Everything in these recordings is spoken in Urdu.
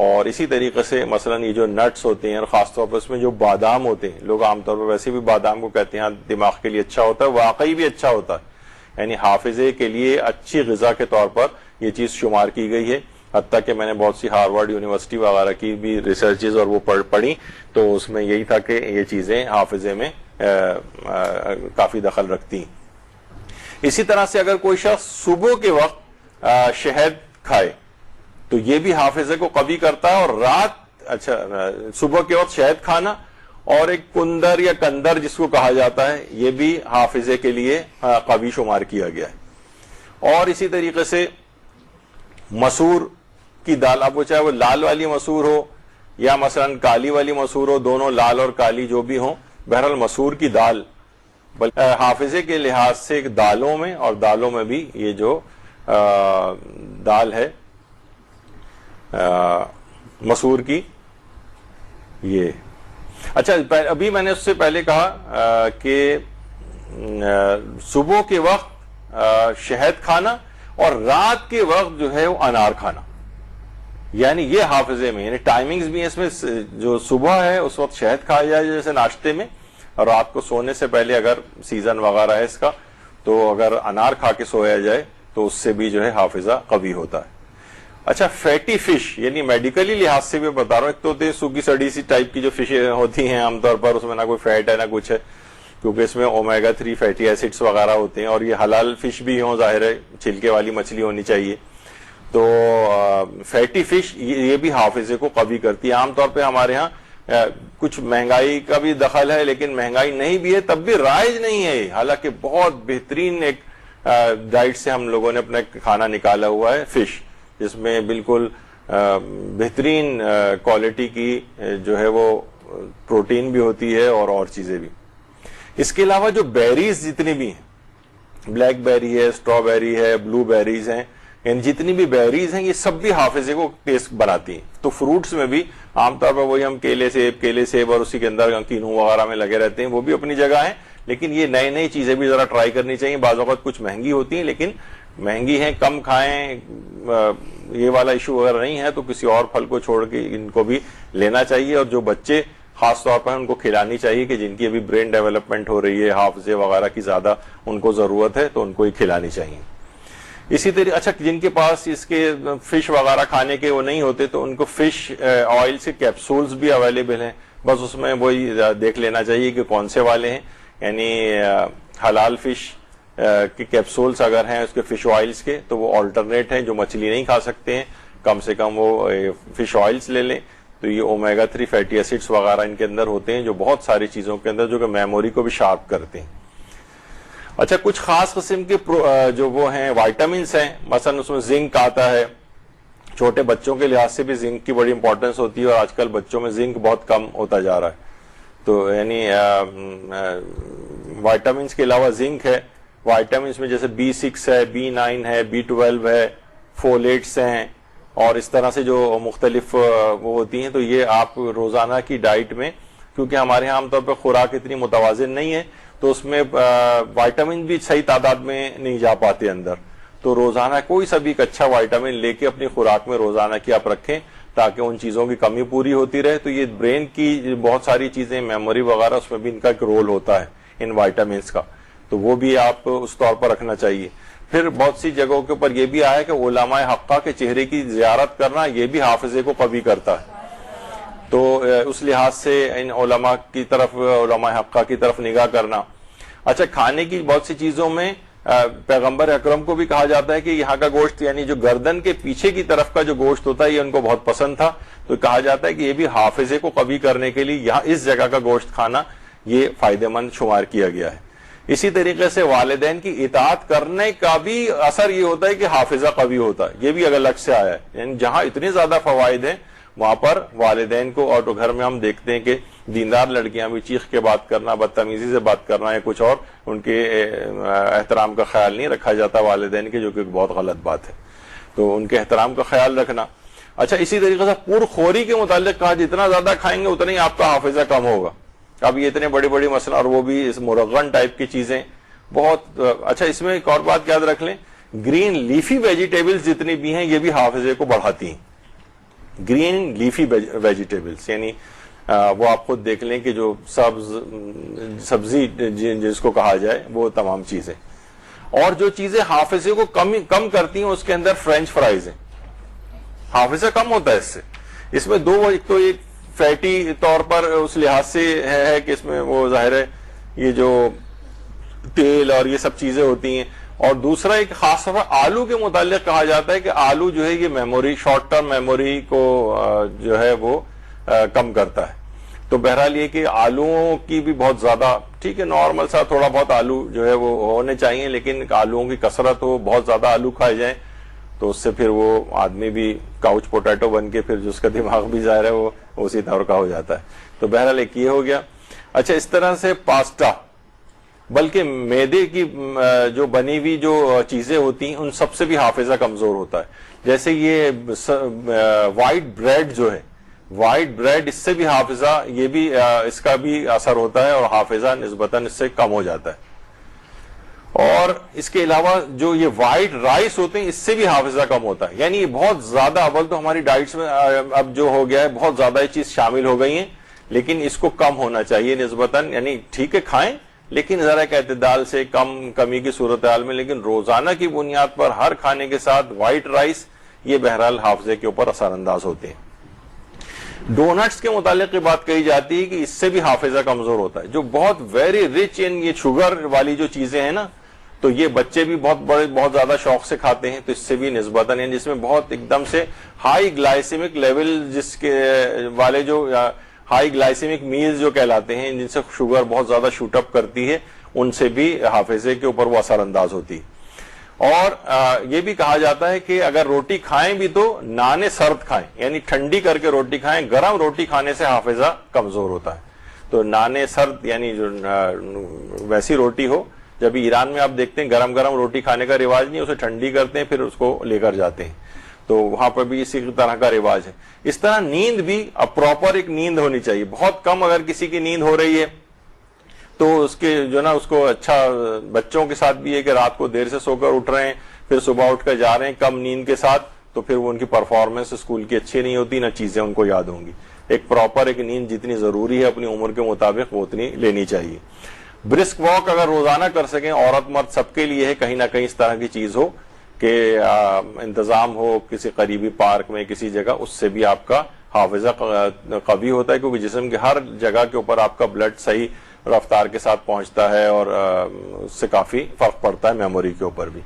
اور اسی طریقے سے مثلا یہ جو نٹس ہوتے ہیں اور خاص طور پر اس میں جو بادام ہوتے ہیں، لوگ عام طور پر ویسے بھی بادام کو کہتے ہیں دماغ کے لیے اچھا ہوتا ہے، واقعی بھی اچھا ہوتا ہے، یعنی حافظے کے لیے اچھی غذا کے طور پر یہ چیز شمار کی گئی ہے. حتیٰ کہ میں نے بہت سی ہارورڈ یونیورسٹی وغیرہ کی بھی ریسرچز اور وہ پڑھی تو اس میں یہی تھا کہ یہ چیزیں حافظے میں کافی دخل رکھتی ہیں. اسی طرح سے اگر کوئی شخص صبح کے وقت شہد کھائے تو یہ بھی حافظے کو قوی کرتا ہے، اور صبح کے وقت شہد کھانا اور ایک کندر یا کندر جس کو کہا جاتا ہے یہ بھی حافظے کے لیے قوی شمار کیا گیا ہے. اور اسی طریقے سے مسور کی دال، اب وہ چاہے وہ لال والی مسور ہو یا مثلا کالی والی مسور ہو، دونوں لال اور کالی جو بھی ہوں، بہرحال مسور کی دال حافظے کے لحاظ سے دالوں میں، اور دالوں میں بھی یہ جو دال ہے مسور کی یہ. اچھا ابھی میں نے اس سے پہلے کہا کہ صبح کے وقت شہد کھانا اور رات کے وقت جو ہے وہ انار کھانا، یعنی یہ حافظے میں، یعنی ٹائمنگز بھی اس میں جو صبح ہے اس وقت شہد کھایا جائے جیسے ناشتے میں، اور رات کو سونے سے پہلے اگر سیزن وغیرہ ہے اس کا تو اگر انار کھا کے سویا جائے تو اس سے بھی جو ہے حافظہ قوی ہوتا ہے. اچھا فیٹی فش، یعنی میڈیکلی لحاظ سے بھی بتا رہا ہوں، ایک تو ہوتے سوکھی سڑی سی ٹائپ کی جو فش ہوتی ہیں عام طور پر، اس میں نہ کوئی فیٹ ہے نہ کچھ ہے، کیونکہ اس میں اومیگا 3 فیٹی ایسڈز وغیرہ ہوتے ہیں، اور یہ حلال فش بھی ہوں، ظاہر ہے چھلکے والی مچھلی ہونی چاہیے. تو فیٹی فش یہ بھی حافظے کو قوی کرتی ہے. عام طور پہ ہمارے ہاں کچھ مہنگائی کا بھی دخل ہے، لیکن مہنگائی نہیں بھی ہے تب بھی رائج نہیں ہے، حالانکہ بہت بہترین ایک ڈائٹ سے ہم لوگوں نے اپنا کھانا نکالا ہوا ہے فش، جس میں بالکل بہترین کوالٹی کی جو ہے وہ پروٹین بھی ہوتی ہے اور چیزیں بھی. اس کے علاوہ جو بیریز جتنی بھی ہیں، بلیک بیری ہے، اسٹرابیری ہے، بلو بیریز ہیں، یعنی جتنی بھی بیریز ہیں یہ سب بھی حافظے کو ٹیسٹ بناتی ہیں. تو فروٹس میں بھی عام طور پر وہی ہم کیلے سیب اور اسی کے اندر کینو وغیرہ میں لگے رہتے ہیں، وہ بھی اپنی جگہ ہیں، لیکن یہ نئی چیزیں بھی ذرا ٹرائی کرنی چاہیے. بعض اوقات کچھ مہنگی ہوتی ہیں، لیکن مہنگی ہیں کم کھائیں، یہ والا ایشو اگر نہیں ہے تو کسی اور پھل کو چھوڑ کے ان کو بھی لینا چاہیے. اور جو بچے خاص طور پر ان کو کھلانی چاہیے کہ جن کی ابھی برین ڈیولپمنٹ ہو رہی ہے، حافظے وغیرہ کی زیادہ ان کو ضرورت ہے، تو ان کو ہی کھلانی چاہیے. اسی طرح اچھا جن کے پاس اس کے فش وغیرہ کھانے کے وہ نہیں ہوتے تو ان کو فش آئل سے کیپسولز بھی اویلیبل ہیں، بس اس میں وہی دیکھ لینا چاہیے کہ کون سے والے ہیں. یعنی حلال فش کے کیپسولز اگر ہیں اس کے فش آئلز کے تو وہ آلٹرنیٹ ہیں، جو مچھلی نہیں کھا سکتے ہیں کم سے کم وہ فش آئلز لے لیں. تو یہ اومیگا 3 فیٹی ایسڈز وغیرہ ان کے اندر ہوتے ہیں جو بہت ساری چیزوں کے اندر جو کہ میموری کو بھی شارپ کرتے ہیں. اچھا کچھ خاص قسم کے جو وہ ہیں وائٹامنس ہیں، مثلا اس میں زنک آتا ہے، چھوٹے بچوں کے لحاظ سے بھی زنک کی بڑی امپورٹنس ہوتی ہے، اور آج کل بچوں میں زنک بہت کم ہوتا جا رہا ہے. تو یعنی وائٹامنس کے علاوہ زنک ہے. وائٹامنس میں جیسے B6 ہے، B9 ہے، B12 ہے، فولیٹس ہیں، اور اس طرح سے جو مختلف وہ ہوتی ہیں. تو یہ آپ روزانہ کی ڈائٹ میں، کیونکہ ہمارے یہاں عام طور پہ خوراک اتنی متوازن نہیں ہے تو اس میں وائٹامن بھی صحیح تعداد میں نہیں جا پاتے اندر، تو روزانہ کوئی سا بھی ایک اچھا وائٹامن لے کے اپنی خوراک میں روزانہ کی آپ رکھیں تاکہ ان چیزوں کی کمی پوری ہوتی رہے. تو یہ برین کی بہت ساری چیزیں، میموری وغیرہ، اس میں بھی ان کا ایک رول ہوتا ہے ان وائٹامنس کا، تو وہ بھی آپ اس طور پر رکھنا چاہیے. پھر بہت سی جگہوں کے اوپر یہ بھی آیا کہ علماء حقہ کے چہرے کی زیارت کرنا یہ بھی حافظے کو قوی کرتا ہے. تو اس لحاظ سے ان علماء کی طرف، علماء حقہ کی طرف نگاہ کرنا. اچھا کھانے کی بہت سی چیزوں میں پیغمبر اکرم کو بھی کہا جاتا ہے کہ یہاں کا گوشت، یعنی جو گردن کے پیچھے کی طرف کا جو گوشت ہوتا ہے یہ ان کو بہت پسند تھا، تو کہا جاتا ہے کہ یہ بھی حافظے کو قوی کرنے کے لیے یہاں اس جگہ کا گوشت کھانا یہ فائدہ مند شمار کیا گیا ہے. اسی طریقے سے والدین کی اطاعت کرنے کا بھی اثر یہ ہوتا ہے کہ حافظہ قوی ہوتا ہے، یہ بھی الگ سے آیا ہے. یعنی جہاں اتنے زیادہ فوائد ہیں وہاں پر والدین کو، اور تو گھر میں ہم دیکھتے ہیں کہ دیندار لڑکیاں بھی چیخ کے بات کرنا، بدتمیزی سے بات کرنا یا کچھ اور، ان کے احترام کا خیال نہیں رکھا جاتا والدین کے، جو کہ بہت غلط بات ہے. تو ان کے احترام کا خیال رکھنا. اچھا اسی طریقے سے پرخوری کے متعلق کہا جتنا زیادہ کھائیں گے اتنا ہی آپ کا حافظہ کم ہوگا. اب یہ اتنے بڑی بڑی مسئلہ، اور وہ بھی اس مرغن ٹائپ کی چیزیں بہت. اچھا اس میں ایک اور بات یاد رکھ لیں، گرین لیفی ویجیٹیبلز جتنی بھی ہیں یہ بھی حافظے کو بڑھاتی ہیں. گرین لیفی ویجیٹیبلس، یعنی وہ آپ خود دیکھ لیں کہ جو سبزی جس کو کہا جائے وہ تمام چیزیں. اور جو چیزیں حافظے کو کم کرتی ہیں اس کے اندر فرینچ فرائز ہیں. حافظہ کم ہوتا ہے اس سے. اس میں دو، ایک تو ایک فیٹی طور پر اس لحاظ سے ہے کہ اس میں وہ ظاہر ہے یہ جو تیل اور یہ سب چیزیں ہوتی ہیں، اور دوسرا ایک خاص طور پر آلو کے متعلق کہا جاتا ہے کہ آلو جو ہے یہ میموری، شارٹ ٹرم میموری کو جو ہے وہ کم کرتا ہے. تو بہرحال یہ کہ آلووں کی بھی بہت زیادہ، ٹھیک ہے نارمل سا تھوڑا بہت آلو جو ہے وہ ہونے چاہیے، لیکن آلووں کی کثرت ہو، بہت زیادہ آلو کھائے جائیں تو اس سے پھر وہ آدمی بھی کاؤچ پوٹیٹو بن کے پھر جس کا دماغ بھی ظاہر ہے وہ اسی طور کا ہو جاتا ہے. تو بہرحال ایک یہ ہو گیا. اچھا، اس طرح سے پاستا، بلکہ میدے کی جو بنی ہوئی جو چیزیں ہوتی ہیں ان سب سے بھی حافظہ کمزور ہوتا ہے. جیسے یہ وائٹ بریڈ جو ہے، وائٹ بریڈ، اس سے بھی حافظہ، یہ بھی اس کا بھی اثر ہوتا ہے اور حافظہ نسبتاً اس سے کم ہو جاتا ہے. اور اس کے علاوہ جو یہ وائٹ رائس ہوتے ہیں اس سے بھی حافظہ کم ہوتا ہے. یعنی یہ بہت زیادہ، اول تو ہماری ڈائٹس میں اب جو ہو گیا ہے بہت زیادہ یہ چیز شامل ہو گئی ہیں، لیکن اس کو کم ہونا چاہیے نسبتاً. یعنی ٹھیک ہے کھائیں لیکن ذرا ایک اعتدال سے، کمی کی صورتحال میں، لیکن روزانہ کی بنیاد پر ہر کھانے کے ساتھ وائٹ رائس یہ بہرحال حافظے کے اوپر اثر انداز ہوتے ہیں. ڈونٹس کے متعلق یہ بات کہی جاتی ہے کہ اس سے بھی حافظہ کمزور ہوتا ہے. جو بہت ویری رچ ان یہ شوگر والی جو چیزیں ہیں نا، تو یہ بچے بھی بہت زیادہ شوق سے کھاتے ہیں، تو اس سے بھی نسبتاً، یعنی جس میں بہت ایک دم سے ہائی گلائسیمک لیول، جس کے والے جو ہائی گلائسیمک میلز جو کہلاتے ہیں، جن سے شوگر بہت زیادہ شوٹ اپ کرتی ہے، ان سے بھی حافظے کے اوپر وہ اثر انداز ہوتی ہے. اور یہ بھی کہا جاتا ہے کہ اگر روٹی کھائیں بھی تو نانے سرد کھائیں، یعنی ٹھنڈی کر کے روٹی کھائیں. گرم روٹی کھانے سے حافظہ کمزور ہوتا ہے. تو نانے سرد، یعنی جو ویسی روٹی ہو، جب ایران میں آپ دیکھتے ہیں گرم روٹی کھانے کا رواج نہیں، اسے ٹھنڈی کرتے ہیں پھر اس کو لے کر جاتے ہیں. تو وہاں پر بھی اسی طرح کا رواج ہے. اس طرح نیند بھی اب پراپر ایک نیند ہونی چاہیے. بہت کم اگر کسی کی نیند ہو رہی ہے تو اس کے جو نا اس کو اچھا، بچوں کے ساتھ بھی ہے کہ رات کو دیر سے سو کر اٹھ رہے ہیں پھر صبح اٹھ کر جا رہے ہیں کم نیند کے ساتھ، تو پھر وہ ان کی پرفارمنس اسکول کی اچھی نہیں ہوتی، نہ چیزیں ان کو یاد ہوں گی. ایک پراپر ایک نیند جتنی ضروری ہے اپنی عمر کے مطابق وہ اتنی لینی چاہیے. برسک واک اگر روزانہ کر سکیں، عورت مرد سب کے لیے ہے، کہیں نہ کہیں اس طرح کی چیز ہو کہ انتظام ہو کسی قریبی پارک میں کسی جگہ، اس سے بھی آپ کا حافظہ قوی ہوتا ہے، کیونکہ جسم کے ہر جگہ کے اوپر آپ کا بلڈ صحیح رفتار کے ساتھ پہنچتا ہے اور اس سے کافی فرق پڑتا ہے میموری کے اوپر بھی.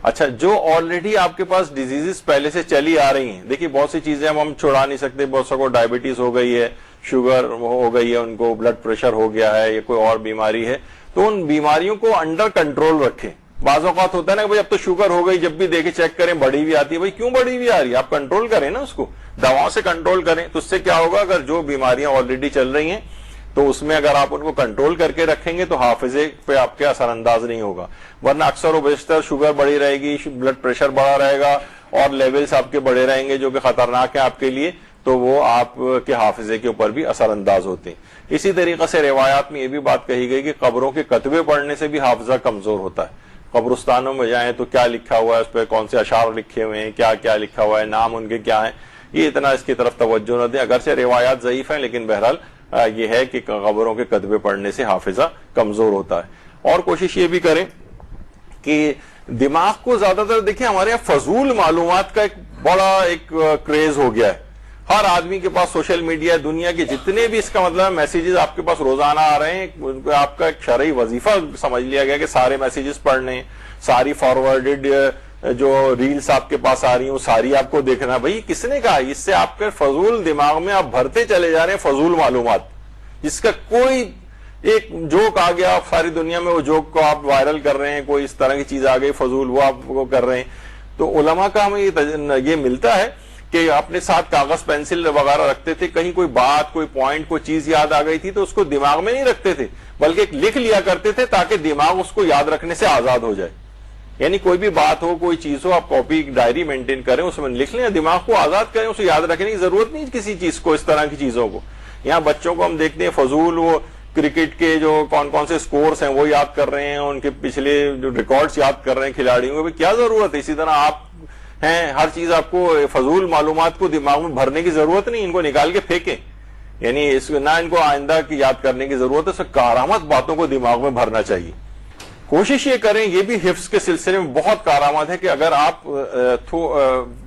اچھا، جو آلریڈی آپ کے پاس ڈیزیزز پہلے سے چلی آ رہی ہیں، دیکھیے بہت سی چیزیں ہم چھڑا نہیں سکتے. بہت سو کو ڈائبٹیز ہو گئی ہے، شوگر ہو گئی ہے، ان کو بلڈ پریشر ہو گیا ہے، یا کوئی اور بیماری ہے، تو ان بیماریوں کو انڈر کنٹرول رکھیں. بعض اوقات ہوتا ہے نا کہ بھائی اب تو شوگر ہو گئی، جب بھی دیکھیں چیک کریں بڑھی ہوئی آتی ہے. بھائی کیوں بڑھی ہوئی آ رہی ہے؟ آپ کنٹرول کریں نا اس کو، دواؤں سے کنٹرول کریں. تو اس سے کیا ہوگا، اگر جو بیماریاں آلریڈی چل رہی ہیں تو اس میں اگر آپ ان کو کنٹرول کر کے رکھیں گے تو حافظے پہ آپ کے اثر انداز نہیں ہوگا. ورنہ اکثر و بیشتر شوگر بڑھی رہے گی، بلڈ پریشر بڑھا رہے گا اور لیولز آپ کے بڑھے رہیں گے جو کہ خطرناک ہے آپ کے لیے، تو وہ آپ کے حافظے کے اوپر بھی اثر انداز ہوتے ہیں. اسی طریقے سے روایات میں یہ بھی بات کہی گئی کہ قبروں کے کتبے پڑھنے سے بھی حافظہ کمزور ہوتا ہے. قبرستانوں میں جائیں تو کیا لکھا ہوا ہے، اس پہ کون سے اشعار لکھے ہوئے ہیں، کیا کیا لکھا ہوا ہے، نام ان کے کیا ہیں، یہ اتنا اس کی طرف توجہ نہ دیں. اگرچہ روایات ضعیف ہیں لیکن بہرحال یہ ہے کہ قبروں کے کتبے پڑھنے سے حافظہ کمزور ہوتا ہے. اور کوشش یہ بھی کریں کہ دماغ کو زیادہ تر، دیکھیں ہمارے یہاں فضول معلومات کا ایک بڑا ایک کریز ہو گیا ہے. ہر آدمی کے پاس سوشل میڈیا، دنیا کے جتنے بھی اس کا مطلب میسیجز آپ کے پاس روزانہ آ رہے ہیں، آپ کا ایک شرعی وظیفہ سمجھ لیا گیا کہ سارے میسیجز پڑھنے، ساری فارورڈڈ جو ریلز آپ کے پاس آ رہی ہیں ساری آپ کو دیکھنا. بھائی کس نے کہا؟ اس سے آپ کے فضول دماغ میں آپ بھرتے چلے جا رہے ہیں فضول معلومات، جس کا کوئی ایک جوک آ گیا ساری دنیا میں، وہ جوک کو آپ وائرل کر رہے ہیں، کوئی اس طرح کی چیز آ گئی فضول، وہ آپ کو کر رہے ہیں. تو علماء کا ہمیں یہ ملتا ہے کہ اپنے ساتھ کاغذ پینسل وغیرہ رکھتے تھے، کہیں کوئی بات، کوئی پوائنٹ، کوئی چیز یاد آ گئی تھی تو اس کو دماغ میں نہیں رکھتے تھے بلکہ لکھ لیا کرتے تھے تاکہ دماغ اس کو یاد رکھنے سے آزاد ہو جائے. یعنی کوئی بھی بات ہو، کوئی چیز ہو، آپ کاپی ڈائری مینٹین کریں، اس میں لکھ لیں، دماغ کو آزاد کریں، اسے یاد رکھنے کی ضرورت نہیں کسی چیز کو، اس طرح کی چیزوں کو. یہاں بچوں کو ہم دیکھتے ہیں فضول وہ کرکٹ کے جو کون سے سکورز ہیں وہ یاد کر رہے ہیں، ان کے پچھلے جو ریکارڈز یاد کر رہے ہیں کھلاڑیوں کو. کیا ضرورت ہے؟ اسی طرح آپ ہیں, ہر چیز آپ کو فضول معلومات کو دماغ میں بھرنے کی ضرورت نہیں, ان کو نکال کے پھینکیں. یعنی نہ ان کو آئندہ کی یاد کرنے کی ضرورت ہے, صرف کارآمد باتوں کو دماغ میں بھرنا چاہیے. کوشش یہ کریں, یہ بھی حفظ کے سلسلے میں بہت کارآمد ہے کہ اگر آپ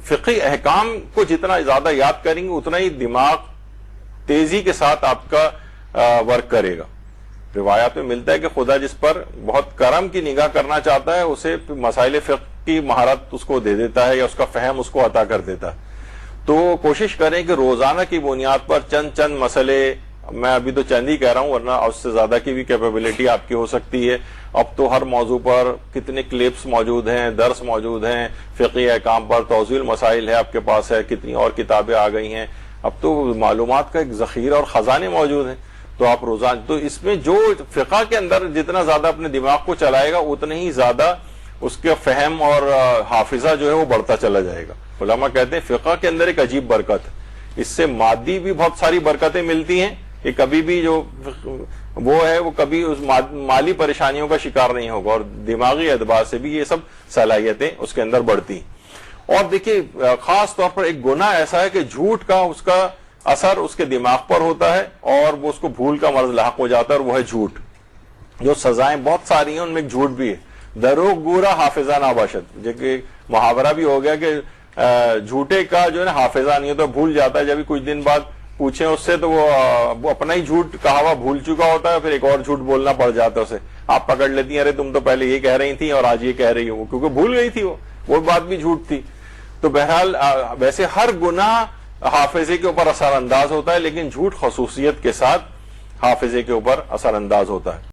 فقہی احکام کو جتنا زیادہ یاد کریں گے اتنا ہی دماغ تیزی کے ساتھ آپ کا ورک کرے گا. روایات میں ملتا ہے کہ خدا جس پر بہت کرم کی نگاہ کرنا چاہتا ہے اسے مسائل فقہ کی مہارت اس کو دے دیتا ہے, یا اس کا فہم اس کو عطا کر دیتا ہے. تو کوشش کریں کہ روزانہ کی بنیاد پر چند مسئلے, میں ابھی تو چند ہی کہہ رہا ہوں ورنہ اس سے زیادہ کی بھی کیپیبلٹی آپ کی ہو سکتی ہے. اب تو ہر موضوع پر کتنے کلپس موجود ہیں, درس موجود ہیں, فقہی احکام پر توضیح المسائل ہے آپ کے پاس ہے, کتنی اور کتابیں آ گئی ہیں. اب تو معلومات کا ایک ذخیرہ اور خزانے موجود ہیں. تو آپ روزانہ, تو اس میں جو فقہ کے اندر جتنا زیادہ اپنے دماغ کو چلائے گا اتنے ہی زیادہ اس کے فہم اور حافظہ جو ہے وہ بڑھتا چلا جائے گا. علماء کہتے ہیں فقہ کے اندر ایک عجیب برکت ہے, اس سے مادی بھی بہت ساری برکتیں ملتی ہیں کہ کبھی بھی جو وہ ہے وہ کبھی اس مالی پریشانیوں کا شکار نہیں ہوگا, اور دماغی اعتبار سے بھی یہ سب صلاحیتیں اس کے اندر بڑھتی ہیں. اور دیکھیے خاص طور پر ایک گناہ ایسا ہے کہ جھوٹ کا اس کا اثر اس کے دماغ پر ہوتا ہے اور وہ اس کو بھول کا مرض لاحق ہو جاتا ہے, اور وہ ہے جھوٹ. جو سزائیں بہت ساری ہیں ان میں ایک جھوٹ بھی ہے. دروغ گورا حافظہ نہ باشد, جو کہ محاورہ بھی ہو گیا کہ جھوٹے کا جو ہے نا حافظہ نہیں ہوتا, بھول جاتا ہے. جب کچھ دن بعد پوچھیں اس سے تو وہ اپنا ہی جھوٹ کہا ہوا بھول چکا ہوتا ہے, پھر ایک اور جھوٹ بولنا پڑ جاتا ہے اسے. آپ پکڑ لیتی ہیں, ارے تم تو پہلے یہ کہہ رہی تھی اور آج یہ کہہ رہی ہو, کیونکہ بھول گئی تھی, وہ بات بھی جھوٹ تھی. تو بہرحال ویسے ہر گناہ حافظے کے اوپر اثر انداز ہوتا ہے, لیکن جھوٹ خصوصیت کے ساتھ حافظے کے اوپر اثر انداز ہوتا ہے.